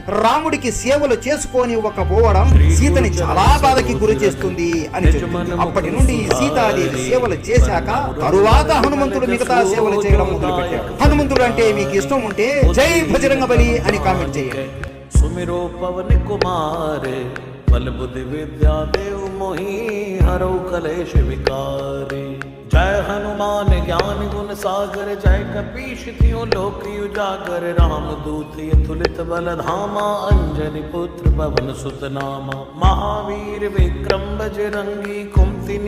రాముడికి సేవలు చేసుకోనివ్వకపోవడం సీతని చాలా బాధకి గురి చేస్తుంది అని చెప్తుంది. అప్పటి నుండి సీతాదేవి సేవలు చేశాక తరువాత హనుమంతుడు మిగతా సేవలు చేయడం మొదలుపెట్టాడు. హనుమంతుడు అంటే మీకు ఇష్టం ఉంటే జై బజరంగ బలి అని కామెంట్ చేయండి. सुमिरो पवन कुमारे बल बुद्धि विद्या देव मोहि हरौ कलेश विकारे। जय हनुमान ज्ञान गुण सागर जय कपीश तियो लोक उजागर। राम दूत अतुलित बल धामा अंजनी पुत्र पवन सुत नामा। महावीर विक्रम बजरंगी कुमति